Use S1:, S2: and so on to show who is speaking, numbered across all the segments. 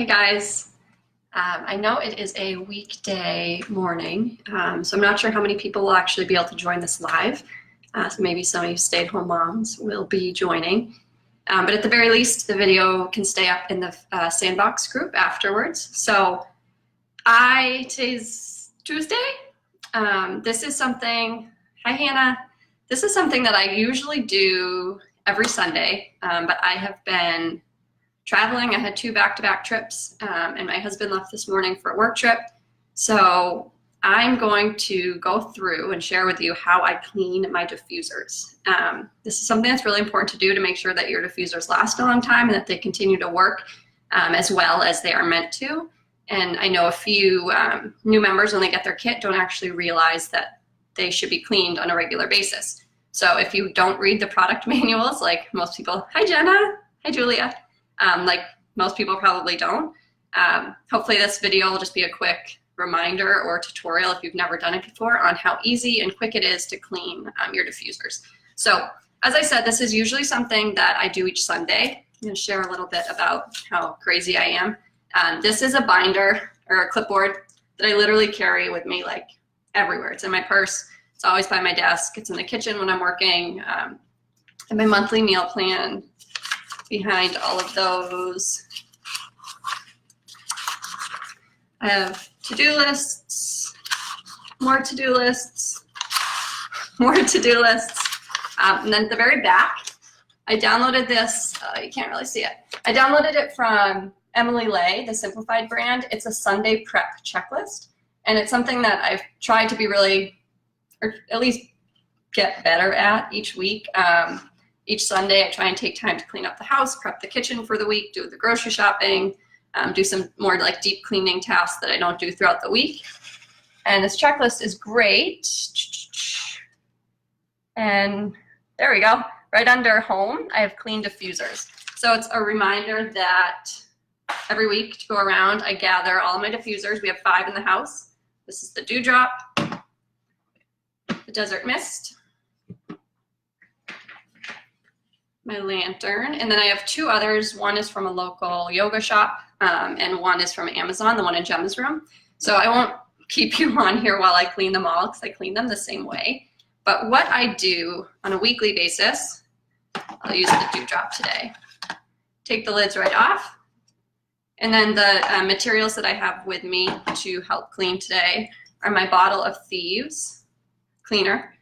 S1: Hey guys, I know it is a weekday morning, so I'm not sure how many people will actually be able to join this live. So maybe some of you stay-at-home moms will be joining. But at the very least, the video can stay up in the sandbox group afterwards. So today's Tuesday. This is something, hi Hannah. This is something that I usually do every Sunday, but I have been traveling. I had 2 back-to-back trips, and my husband left this morning for a work trip. So I'm going to go through and share with you how I clean my diffusers. This is something that's really important to do to make sure that your diffusers last a long time and that they continue to work as well as they are meant to. And I know a few new members, when they get their kit, don't actually realize that they should be cleaned on a regular basis. So if you don't read the product manuals, like most people, hi Jenna, hi Julia, like most people probably don't. Hopefully this video will just be a quick reminder or tutorial if you've never done it before on how easy and quick it is to clean your diffusers. So as I said, this is usually something that I do each Sunday. I'm going to share a little bit about how crazy I am. This is a binder or a clipboard that I literally carry with me like everywhere. It's in my purse. It's always by my desk. It's in the kitchen when I'm working. And my monthly meal plan behind all of those. I have to-do lists, more to-do lists, more to-do lists. And then at the very back, I downloaded this, you can't really see it. I downloaded it from Emily Lay, the Simplified brand. It's a Sunday prep checklist. And it's something that I've tried to be really, or at least get better at each week. Each Sunday, I try and take time to clean up the house, prep the kitchen for the week, do the grocery shopping, do some more like deep cleaning tasks that I don't do throughout the week. And this checklist is great. And there we go. Right under home, I have clean diffusers. So it's a reminder that every week to go around, I gather all of my diffusers. We have 5 in the house. This is the Dewdrop, the Desert Mist, my lantern, and then I have 2 others. One is from a local yoga shop, and one is from Amazon, the one in Gemma's room. So I won't keep you on here while I clean them all because I clean them the same way. But what I do on a weekly basis, I'll use the Dewdrop today. Take the lids right off. And then the materials that I have with me to help clean today are my bottle of Thieves cleaner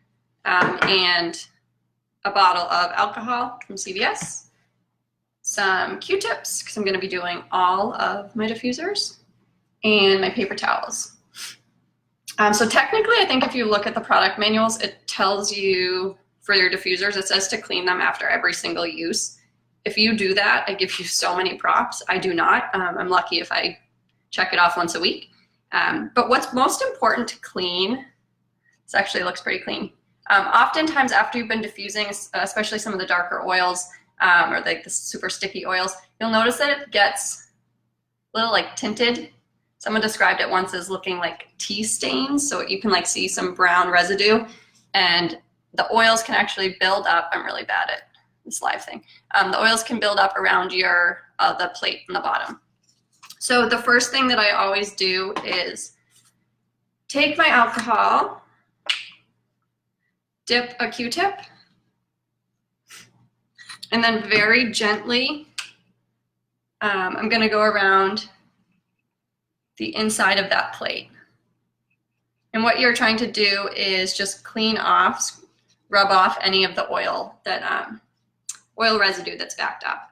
S1: and a bottle of alcohol from CVS, some Q-tips, because I'm going to be doing all of my diffusers, and my paper towels. So technically, I think if you look at the product manuals, it tells you for your diffusers, it says to clean them after every single use. If you do that, I give you so many props. I do not. I'm lucky if I check it off once a week. But what's most important to clean, this actually looks pretty clean. Oftentimes after you've been diffusing, especially some of the darker oils or like the super sticky oils, you'll notice that it gets a little like tinted. Someone described it once as looking like tea stains, so you can like see some brown residue, and the oils can actually build up. I'm really bad at this live thing. The oils can build up around your the plate on the bottom. So the first thing that I always do is take my alcohol, dip a Q-tip, and then very gently, I'm going to go around the inside of that plate. And what you're trying to do is just clean off, rub off any of the oil that oil residue that's backed up.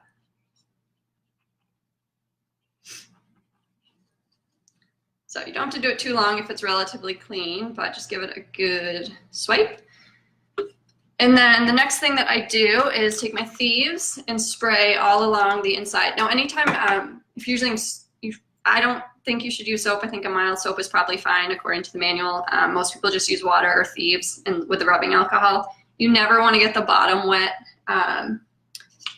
S1: So you don't have to do it too long if it's relatively clean, but just give it a good swipe. And then the next thing that I do is take my Thieves and spray all along the inside. Now, anytime if you're using, I don't think you should use soap. I think a mild soap is probably fine according to the manual. Most people just use water or Thieves and with the rubbing alcohol. You never want to get the bottom wet.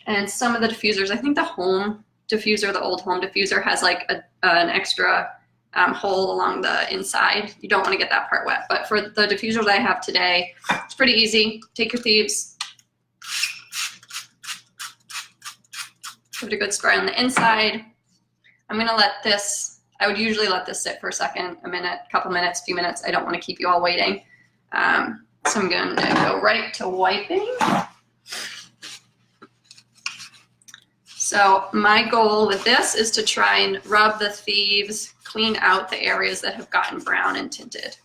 S1: And some of the diffusers, I think the home diffuser, the old home diffuser, has like an extra hole along the inside. You don't want to get that part wet. But for the diffusers I have today, it's pretty easy. Take your Thieves, give it a good spray on the inside. I'm gonna let this, I would usually let this sit for a second, a minute, a couple minutes, a few minutes. I don't want to keep you all waiting. So I'm going to go right to wiping. So my goal with this is to try and rub the thieves, clean out the areas that have gotten brown and tinted.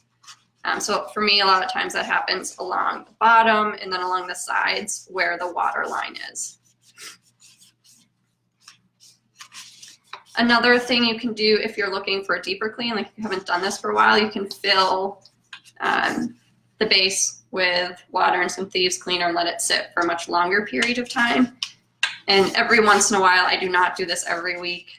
S1: So for me, a lot of times that happens along the bottom and then along the sides where the water line is. Another thing you can do if you're looking for a deeper clean, like if you haven't done this for a while, you can fill the base with water and some thieves cleaner and let it sit for a much longer period of time. And every once in a while, I do not do this every week.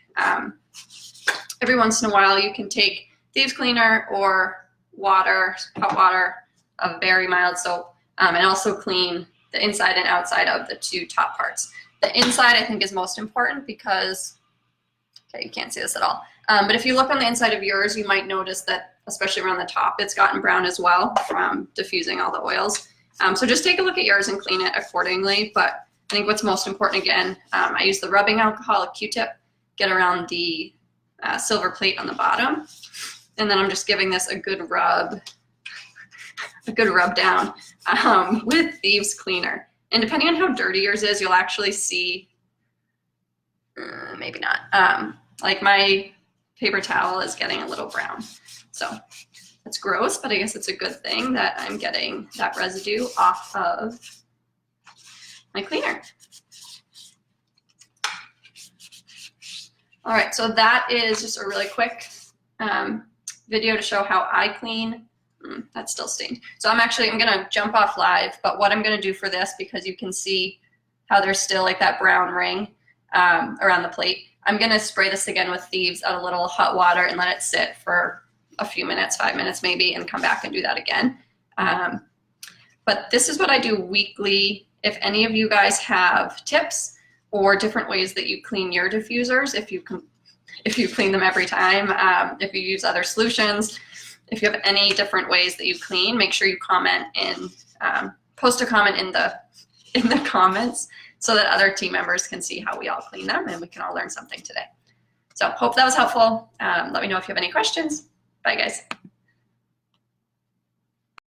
S1: Every once in a while, you can take thieves cleaner or water, hot water of very mild soap, and also clean the inside and outside of the two top parts. The inside, I think, is most important because, okay, you can't see this at all. But if you look on the inside of yours, you might notice that, especially around the top, it's gotten brown as well from diffusing all the oils. So just take a look at yours and clean it accordingly. But I think what's most important, again, I use the rubbing alcohol, a Q-tip, get around the silver plate on the bottom. And then I'm just giving this a good rub down with thieves cleaner. And depending on how dirty yours is, you'll actually see, maybe not, like my paper towel is getting a little brown. So it's gross, but I guess it's a good thing that I'm getting that residue off of my cleaner. All right, so that is just a really quick video to show how I clean. That's still stained. So I'm gonna jump off live, but what I'm gonna do for this, because you can see how there's still like that brown ring around the plate, I'm gonna spray this again with thieves out a little hot water and let it sit for a few minutes, 5 minutes maybe, and come back and do that again. But this is what I do weekly. If any of you guys have tips or different ways that you clean your diffusers, if you clean them every time, if you use other solutions, if you have any different ways that you clean, make sure you comment in, post a comment in the comments so that other team members can see how we all clean them and we can all learn something today. So hope that was helpful. Let me know if you have any questions. Bye guys.